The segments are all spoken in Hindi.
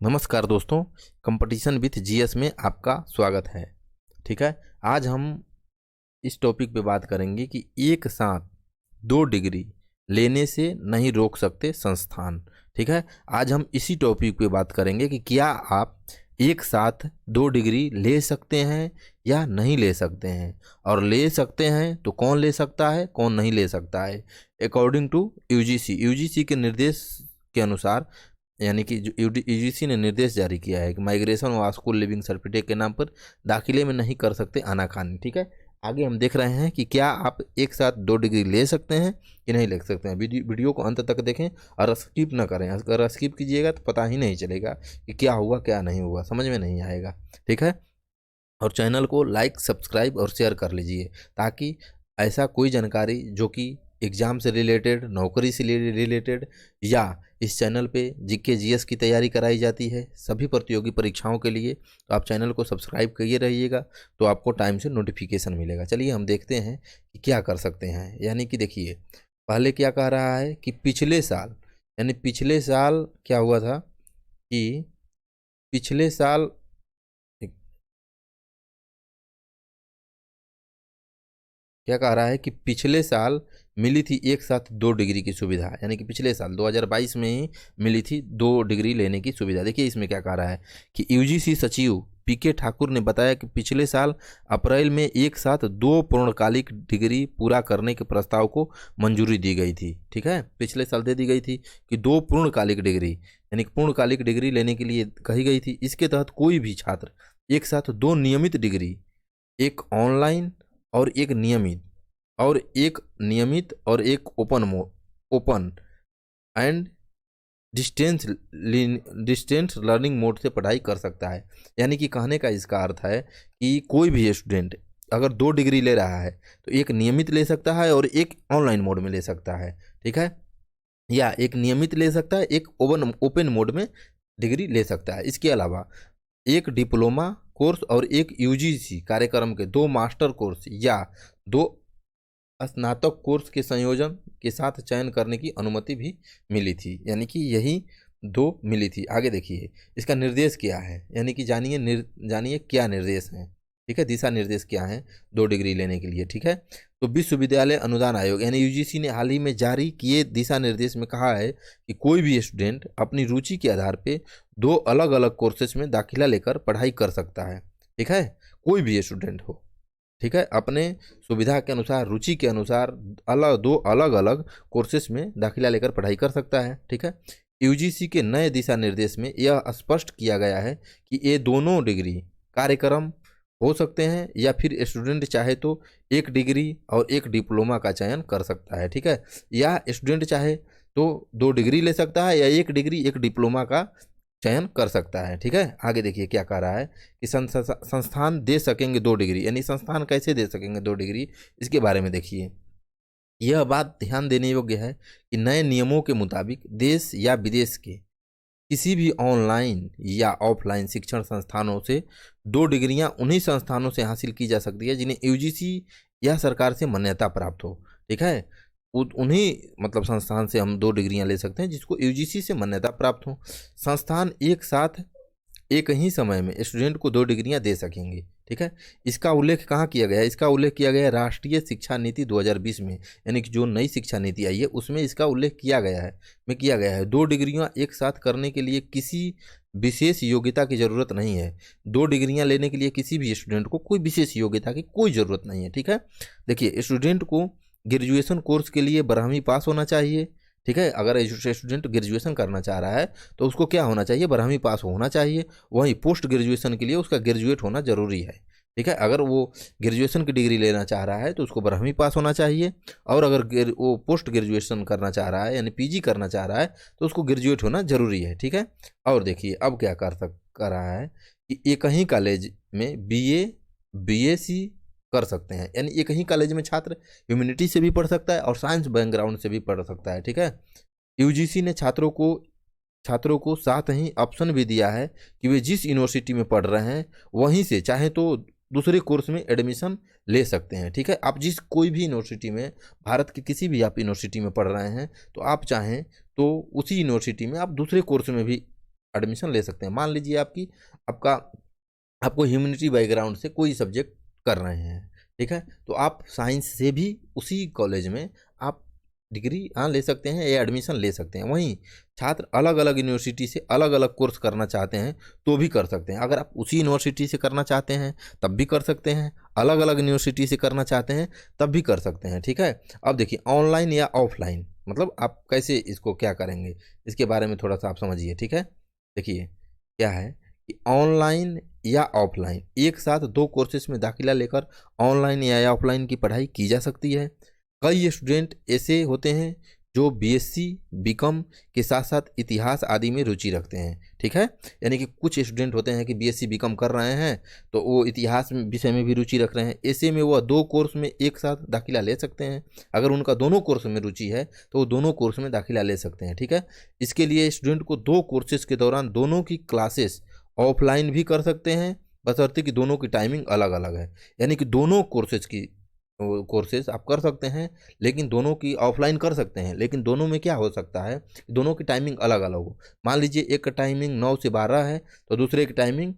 नमस्कार दोस्तों, कंपटीशन विथ जीएस में आपका स्वागत है। ठीक है, आज हम इस टॉपिक पे बात करेंगे कि एक साथ 2 डिग्री लेने से नहीं रोक सकते संस्थान। ठीक है, आज हम इसी टॉपिक पे बात करेंगे कि क्या आप एक साथ 2 डिग्री ले सकते हैं या नहीं ले सकते हैं, और ले सकते हैं तो कौन ले सकता है, कौन नहीं ले सकता है। अकॉर्डिंग टू यूजीसी के निर्देश के अनुसार, यानी कि जो यूजीसी ने निर्देश जारी किया है कि माइग्रेशन व स्कूल लिविंग सर्टिफिकेट के नाम पर दाखिले में नहीं कर सकते आनाकानी। ठीक है, आगे हम देख रहे हैं कि क्या आप एक साथ 2 डिग्री ले सकते हैं कि नहीं ले सकते हैं। वीडियो को अंत तक देखें और स्किप ना करें। अगर स्किप कीजिएगा तो पता ही नहीं चलेगा कि क्या हुआ क्या नहीं हुआ, समझ में नहीं आएगा। ठीक है, और चैनल को लाइक, सब्सक्राइब और शेयर कर लीजिए ताकि ऐसा कोई जानकारी जो कि एग्ज़ाम से रिलेटेड, नौकरी से रिलेटेड, या इस चैनल पे जीके जीएस की तैयारी कराई जाती है सभी प्रतियोगी परीक्षाओं के लिए, तो आप चैनल को सब्सक्राइब करिए रहिएगा, तो आपको टाइम से नोटिफिकेशन मिलेगा। चलिए हम देखते हैं कि क्या कर सकते हैं। यानी कि देखिए, पहले क्या कह रहा है कि पिछले साल, यानी पिछले साल क्या हुआ था कि पिछले साल क्या कह रहा है कि पिछले साल मिली थी एक साथ 2 डिग्री की सुविधा, यानी कि पिछले साल 2022 में ही मिली थी 2 डिग्री लेने की सुविधा। देखिए इसमें क्या कह रहा है कि यूजीसी सचिव पीके ठाकुर ने बताया कि पिछले साल अप्रैल में एक साथ 2 पूर्णकालिक डिग्री पूरा करने के प्रस्ताव को मंजूरी दी गई थी। ठीक है, पिछले साल दे दी गई थी कि 2 पूर्णकालिक डिग्री, यानी कि पूर्णकालिक डिग्री लेने के लिए कही गई थी। इसके तहत कोई भी छात्र एक साथ 2 नियमित डिग्री, एक ऑनलाइन और एक नियमित और एक open and distance learning mode से पढ़ाई कर सकता है। यानी कि कहने का इसका अर्थ है कि कोई भी स्टूडेंट अगर 2 डिग्री ले रहा है तो एक नियमित ले सकता है और एक ऑनलाइन मोड में ले सकता है। ठीक है, या एक नियमित ले सकता है, एक ओपन मोड में डिग्री ले सकता है। इसके अलावा एक डिप्लोमा कोर्स और एक यूजीसी कार्यक्रम के 2 मास्टर कोर्स या 2 स्नातक कोर्स के संयोजन के साथ चयन करने की अनुमति भी मिली थी। यानी कि यही 2 मिली थी। आगे देखिए इसका निर्देश क्या है, यानी कि जानिए क्या निर्देश हैं। ठीक है, दिशा निर्देश क्या है 2 डिग्री लेने के लिए। ठीक है, तो विश्वविद्यालय अनुदान आयोग यानी यूजीसी ने हाल ही में जारी किए दिशा निर्देश में कहा है कि कोई भी स्टूडेंट अपनी रुचि के आधार पर 2 अलग अलग कोर्सेज में दाखिला लेकर पढ़ाई कर सकता है। ठीक है, कोई भी स्टूडेंट हो, ठीक है, अपने सुविधा के अनुसार, रुचि के अनुसार 2 अलग अलग कोर्सेज में दाखिला लेकर पढ़ाई कर सकता है। ठीक है, यूजीसी के नए दिशा निर्देश में यह स्पष्ट किया गया है कि ये दोनों डिग्री कार्यक्रम हो सकते हैं, या फिर स्टूडेंट चाहे तो एक डिग्री और एक डिप्लोमा का चयन कर सकता है। ठीक है, या स्टूडेंट चाहे तो 2 डिग्री ले सकता है या एक डिग्री एक डिप्लोमा का चयन कर सकता है। ठीक है, आगे देखिए क्या कह रहा है कि संस्थान दे सकेंगे 2 डिग्री, यानी संस्थान कैसे दे सकेंगे 2 डिग्री, इसके बारे में देखिए। यह बात ध्यान देने योग्य है कि नए नियमों के मुताबिक देश या विदेश के किसी भी ऑनलाइन या ऑफलाइन शिक्षण संस्थानों से 2 डिग्रियां उन्हीं संस्थानों से हासिल की जा सकती है जिन्हें यूजीसी या सरकार से मान्यता प्राप्त हो। ठीक है, उन्हीं मतलब संस्थान से हम 2 डिग्रियां ले सकते हैं जिसको यूजीसी से मान्यता प्राप्त हो। संस्थान एक साथ एक ही समय में स्टूडेंट को 2 डिग्रियां दे सकेंगे। ठीक है, इसका उल्लेख कहाँ किया गया है? इसका उल्लेख किया गया है राष्ट्रीय शिक्षा नीति 2020 में, यानी कि जो नई शिक्षा नीति आई है उसमें इसका उल्लेख किया गया है। 2 डिग्रियां एक साथ करने के लिए किसी विशेष योग्यता की ज़रूरत नहीं है। 2 डिग्रियां लेने के लिए किसी भी स्टूडेंट को कोई विशेष योग्यता की कोई ज़रूरत नहीं है। ठीक है, देखिए स्टूडेंट को ग्रेजुएशन कोर्स के लिए 12वीं पास होना चाहिए। ठीक है, अगर स्टूडेंट ग्रेजुएशन करना चाह रहा है तो उसको क्या होना चाहिए? 12वीं पास होना चाहिए। वहीं पोस्ट ग्रेजुएशन के लिए उसका ग्रेजुएट होना जरूरी है। ठीक है, अगर वो ग्रेजुएशन की डिग्री लेना चाह रहा है तो उसको 12वीं पास होना चाहिए, और अगर वो पोस्ट ग्रेजुएशन करना चाह रहा है यानी पीजी करना चाह रहा है तो उसको ग्रेजुएट होना जरूरी है। ठीक है, और देखिए अब क्या कर रहा है कि एक ही कॉलेज में बीए बीएससी कर सकते हैं, यानी एक ही कॉलेज में छात्र ह्यूमैनिटी से भी पढ़ सकता है और साइंस बैकग्राउंड से भी पढ़ सकता है। ठीक है, यूजीसी ने छात्रों को साथ ही ऑप्शन भी दिया है कि वे जिस यूनिवर्सिटी में पढ़ रहे हैं वहीं से चाहे तो दूसरे कोर्स में एडमिशन ले सकते हैं। ठीक है, आप जिस कोई भी यूनिवर्सिटी में, भारत की किसी भी आप यूनिवर्सिटी में पढ़ रहे हैं तो आप चाहें तो उसी यूनिवर्सिटी में आप दूसरे कोर्स में भी एडमिशन ले सकते हैं। मान लीजिए आपका आपको ह्यूमैनिटी बैकग्राउंड से कोई सब्जेक्ट कर रहे हैं, ठीक है, तो आप साइंस से भी उसी कॉलेज में आप डिग्री ले सकते हैं या एडमिशन ले सकते हैं। वहीं छात्र अलग अलग यूनिवर्सिटी से अलग अलग कोर्स करना चाहते हैं तो भी कर सकते हैं। अगर आप उसी यूनिवर्सिटी से करना चाहते हैं तब भी कर सकते हैं, अलग अलग यूनिवर्सिटी से करना चाहते हैं तब भी कर सकते हैं, ठीक है। अब देखिए ऑनलाइन या ऑफलाइन, मतलब आप कैसे इसको क्या करेंगे इसके बारे में थोड़ा सा आप समझिए, ठीक है। देखिए क्या है कि ऑनलाइन या ऑफलाइन एक साथ दो कोर्सेज में दाखिला लेकर ऑनलाइन या ऑफलाइन की पढ़ाई की जा सकती है। कई स्टूडेंट ऐसे होते हैं जो बीएससी बीकॉम के साथ साथ इतिहास आदि में रुचि रखते हैं, ठीक है। यानी कि कुछ स्टूडेंट होते हैं कि बीएससी बीकॉम कर रहे हैं तो वो इतिहास विषय में भी रुचि रख रहे हैं, ऐसे में वो दो कोर्स में एक साथ दाखिला ले सकते हैं। अगर उनका दोनों कोर्स में रुचि है तो वो दोनों कोर्स में दाखिला ले सकते हैं, ठीक है। इसके लिए स्टूडेंट को दो कोर्सेज के दौरान दोनों की क्लासेस ऑफलाइन भी कर सकते हैं, बशर्ते कि दोनों की टाइमिंग अलग अलग है। यानी कि दोनों कोर्सेज आप कर सकते हैं, लेकिन दोनों की ऑफलाइन कर सकते हैं, लेकिन दोनों में क्या हो सकता है, दोनों की टाइमिंग अलग अलग हो। मान लीजिए एक का टाइमिंग 9 से 12 है तो दूसरे की टाइमिंग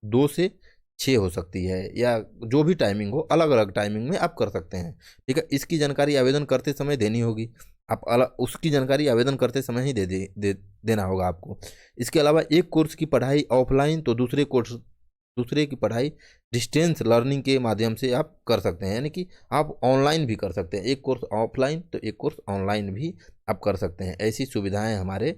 2 से 6 हो सकती है, या जो भी टाइमिंग हो अलग अलग टाइमिंग में आप कर सकते हैं, ठीक है। इसकी जानकारी आवेदन करते समय देनी होगी, आप अलग उसकी जानकारी आवेदन करते समय ही देना होगा आपको। इसके अलावा एक कोर्स की पढ़ाई ऑफलाइन तो दूसरे की पढ़ाई डिस्टेंस लर्निंग के माध्यम से आप कर सकते हैं, यानी कि आप ऑनलाइन भी कर सकते हैं, एक कोर्स ऑफलाइन तो एक कोर्स ऑनलाइन भी आप कर सकते हैं। ऐसी सुविधाएं हमारे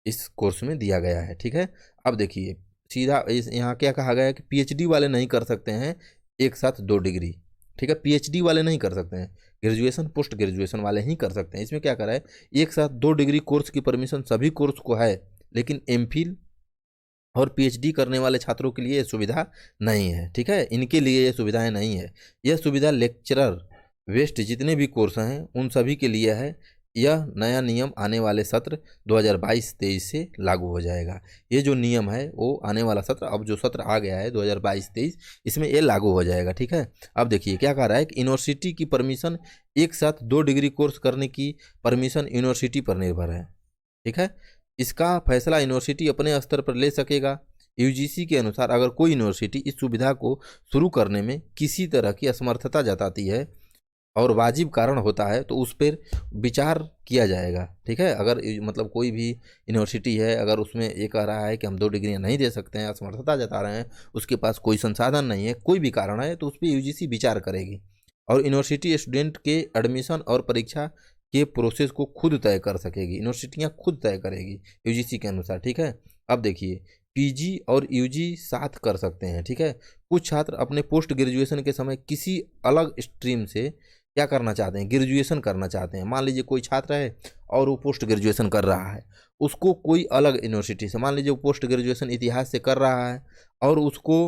इस कोर्स में दिया गया है, ठीक है। अब देखिए सीधा इस यहाँ क्या कहा गया है कि पीएचडी वाले नहीं कर सकते हैं एक साथ दो डिग्री, ठीक है। पीएचडी वाले नहीं कर सकते हैं, ग्रेजुएशन पोस्ट ग्रेजुएशन वाले ही कर सकते हैं। इसमें क्या करा है, एक साथ दो डिग्री कोर्स की परमिशन सभी कोर्स को है, लेकिन एमफिल और पीएचडी करने वाले छात्रों के लिए ये सुविधा नहीं है, ठीक है। इनके लिए ये सुविधाएं नहीं है। यह सुविधा लेक्चरर वेस्ट जितने भी कोर्स हैं उन सभी के लिए है। यह नया नियम आने वाले सत्र 2022-23 से लागू हो जाएगा। ये जो नियम है वो आने वाला सत्र, अब जो सत्र आ गया है 2022-23, इसमें ये लागू हो जाएगा, ठीक है। अब देखिए क्या कह रहा है कि यूनिवर्सिटी की परमिशन एक साथ दो डिग्री कोर्स करने की परमिशन यूनिवर्सिटी पर निर्भर है, ठीक है। इसका फैसला यूनिवर्सिटी अपने स्तर पर ले सकेगा। यूजीसी के अनुसार अगर कोई यूनिवर्सिटी इस सुविधा को शुरू करने में किसी तरह की असमर्थता जताती है और वाजिब कारण होता है तो उस पर विचार किया जाएगा, ठीक है। अगर मतलब कोई भी यूनिवर्सिटी है अगर उसमें ये कह रहा है कि हम दो डिग्रियां नहीं दे सकते हैं, असमर्थता जता रहे हैं, उसके पास कोई संसाधन नहीं है, कोई भी कारण है, तो उस पर यूजीसी विचार करेगी और यूनिवर्सिटी स्टूडेंट के एडमिशन और परीक्षा के प्रोसेस को खुद तय कर सकेगी। यूनिवर्सिटियां खुद तय करेगी यूजीसी के अनुसार, ठीक है। अब देखिए पीजी और यूजी साथ कर सकते हैं, ठीक है। कुछ छात्र अपने पोस्ट ग्रेजुएशन के समय किसी अलग स्ट्रीम से क्या करना चाहते हैं, ग्रेजुएशन करना चाहते हैं। मान लीजिए कोई छात्र है और वो पोस्ट ग्रेजुएशन कर रहा है, उसको कोई अलग यूनिवर्सिटी से, मान लीजिए वो पोस्ट ग्रेजुएशन इतिहास से कर रहा है और उसको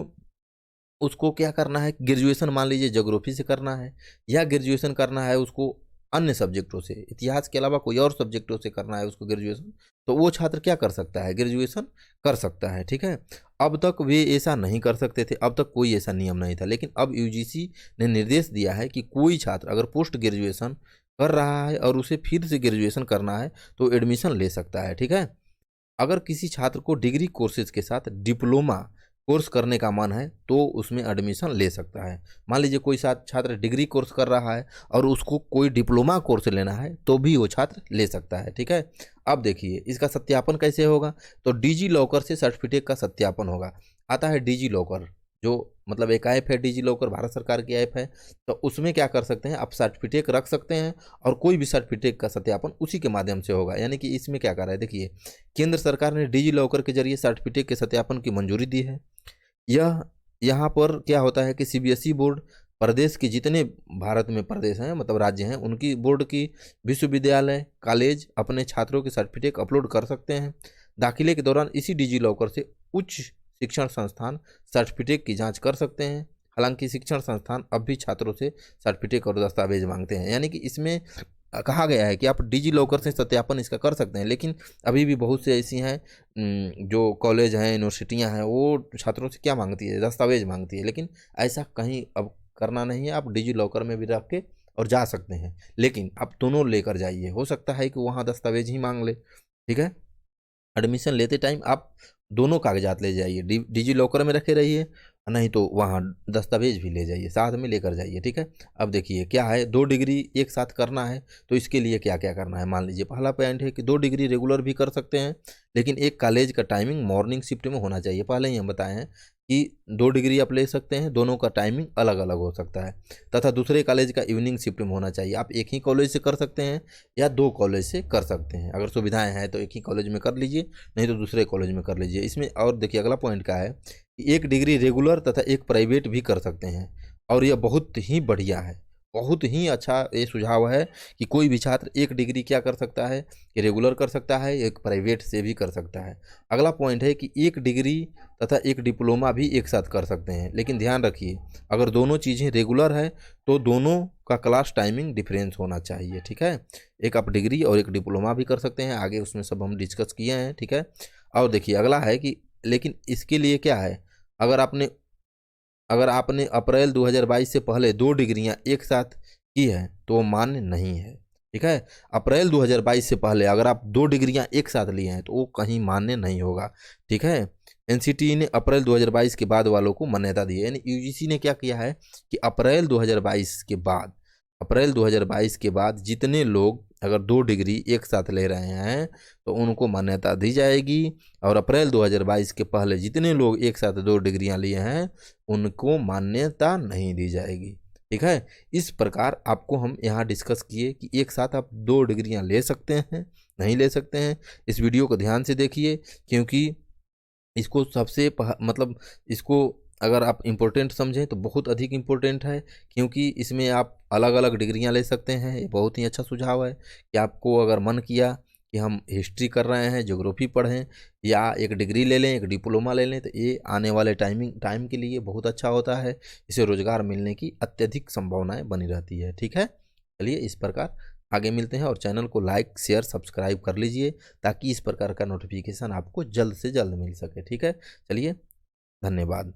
उसको क्या करना है, ग्रेजुएशन मान लीजिए ज्योग्राफी से करना है, या ग्रेजुएशन करना है उसको अन्य सब्जेक्टों से, इतिहास के अलावा कोई और सब्जेक्टों से करना है उसको ग्रेजुएशन, तो वो छात्र क्या कर सकता है, ग्रेजुएशन कर सकता है, ठीक है। अब तक वे ऐसा नहीं कर सकते थे, अब तक कोई ऐसा नियम नहीं था, लेकिन अब यूजीसी ने निर्देश दिया है कि कोई छात्र अगर पोस्ट ग्रेजुएशन कर रहा है और उसे फिर से ग्रेजुएशन करना है तो एडमिशन ले सकता है, ठीक है। अगर किसी छात्र को डिग्री कोर्सेज के साथ डिप्लोमा कोर्स करने का मन है तो उसमें एडमिशन ले सकता है। मान लीजिए कोई छात्र डिग्री कोर्स कर रहा है और उसको कोई डिप्लोमा कोर्स लेना है तो भी वो छात्र ले सकता है, ठीक है। अब देखिए इसका सत्यापन कैसे होगा, तो डिजी लॉकर से सर्टिफिकेट का सत्यापन होगा। आता है डिजी लॉकर, जो मतलब एक ऐप है डिजी लॉकर, भारत सरकार की ऐप है, तो उसमें क्या कर सकते हैं आप सर्टिफिकेट रख सकते हैं और कोई भी सर्टिफिकेट का सत्यापन उसी के माध्यम से होगा। यानी कि इसमें क्या कर रहा है, देखिए केंद्र सरकार ने डिजी लॉकर के जरिए सर्टिफिकेट के सत्यापन की मंजूरी दी है। यह यहाँ पर क्या होता है कि सीबीएसई बोर्ड प्रदेश के जितने भारत में प्रदेश हैं मतलब राज्य हैं उनकी बोर्ड की विश्वविद्यालय कॉलेज अपने छात्रों के सर्टिफिकेट अपलोड कर सकते हैं। दाखिले के दौरान इसी डिजी लॉकर से उच्च शिक्षण संस्थान सर्टिफिकेट की जांच कर सकते हैं। हालांकि शिक्षण संस्थान अब भी छात्रों से सर्टिफिकेट और दस्तावेज मांगते हैं। यानी कि इसमें कहा गया है कि आप डिजी लॉकर से सत्यापन इसका कर सकते हैं, लेकिन अभी भी बहुत से ऐसी हैं जो कॉलेज हैं यूनिवर्सिटियां हैं वो छात्रों से क्या मांगती है, दस्तावेज मांगती है। लेकिन ऐसा कहीं अब करना नहीं है, आप डिजी लॉकर में भी रख के और जा सकते हैं, लेकिन आप दोनों लेकर जाइए, हो सकता है कि वहाँ दस्तावेज ही मांग ले, ठीक है। एडमिशन लेते टाइम आप दोनों कागजात ले जाइए, डिजी लॉकर में रखे रहिए, नहीं तो वहाँ दस्तावेज भी ले जाइए, साथ में लेकर जाइए, ठीक है। अब देखिए क्या है, 2 डिग्री एक साथ करना है तो इसके लिए क्या क्या करना है। मान लीजिए पहला पॉइंट है कि 2 डिग्री रेगुलर भी कर सकते हैं, लेकिन एक कॉलेज का टाइमिंग मॉर्निंग शिफ्ट में होना चाहिए। पहले ही हम बताए हैं कि 2 डिग्री आप ले सकते हैं, दोनों का टाइमिंग अलग अलग हो सकता है, तथा दूसरे कॉलेज का इवनिंग शिफ्ट में होना चाहिए। आप एक ही कॉलेज से कर सकते हैं या 2 कॉलेज से कर सकते हैं। अगर सुविधाएं हैं तो एक ही कॉलेज में कर लीजिए, नहीं तो दूसरे कॉलेज में कर लीजिए। इसमें और देखिए अगला पॉइंट क्या है कि 1 डिग्री रेगुलर तथा 1 प्राइवेट भी कर सकते हैं, और यह बहुत ही बढ़िया है, बहुत ही अच्छा ये सुझाव है कि कोई भी छात्र 1 डिग्री क्या कर सकता है कि रेगुलर कर सकता है, एक प्राइवेट से भी कर सकता है। अगला पॉइंट है कि 1 डिग्री तथा 1 डिप्लोमा भी एक साथ कर सकते हैं, लेकिन ध्यान रखिए अगर दोनों चीज़ें रेगुलर है तो दोनों का क्लास टाइमिंग डिफरेंस होना चाहिए, ठीक है। एक आप डिग्री और 1 डिप्लोमा भी कर सकते हैं, आगे उसमें सब हम डिस्कस किए हैं, ठीक है। और देखिए अगला है कि लेकिन इसके लिए क्या है, अगर आपने अप्रैल 2022 से पहले 2 डिग्रियां एक साथ की है तो वो मान्य नहीं है, ठीक है। अप्रैल 2022 से पहले अगर आप 2 डिग्रियां एक साथ लिए हैं तो वो कहीं मान्य नहीं होगा, ठीक है। एनसीटीई ने अप्रैल 2022 के बाद वालों को मान्यता दी है, यानी यूजीसी ने क्या किया है कि अप्रैल 2022 के बाद जितने लोग अगर 2 डिग्री एक साथ ले रहे हैं तो उनको मान्यता दी जाएगी, और अप्रैल 2022 के पहले जितने लोग एक साथ 2 डिग्रियां लिए हैं उनको मान्यता नहीं दी जाएगी, ठीक है। इस प्रकार आपको हम यहाँ डिस्कस किए कि एक साथ आप 2 डिग्रियां ले सकते हैं, नहीं ले सकते हैं। इस वीडियो को ध्यान से देखिए, क्योंकि इसको मतलब इसको अगर आप इम्पोर्टेंट समझें तो बहुत अधिक इम्पोर्टेंट है, क्योंकि इसमें आप अलग अलग डिग्रियां ले सकते हैं। ये बहुत ही अच्छा सुझाव है कि आपको अगर मन किया कि हम हिस्ट्री कर रहे हैं, ज्योग्राफी पढ़ें, या 1 डिग्री ले लें, 1 डिप्लोमा ले लें, तो ये आने वाले टाइम के लिए बहुत अच्छा होता है। इसे रोजगार मिलने की अत्यधिक संभावनाएं बनी रहती है, ठीक है। चलिए इस प्रकार आगे मिलते हैं, और चैनल को लाइक शेयर सब्सक्राइब कर लीजिए ताकि इस प्रकार का नोटिफिकेशन आपको जल्द से जल्द मिल सके, ठीक है। चलिए धन्यवाद।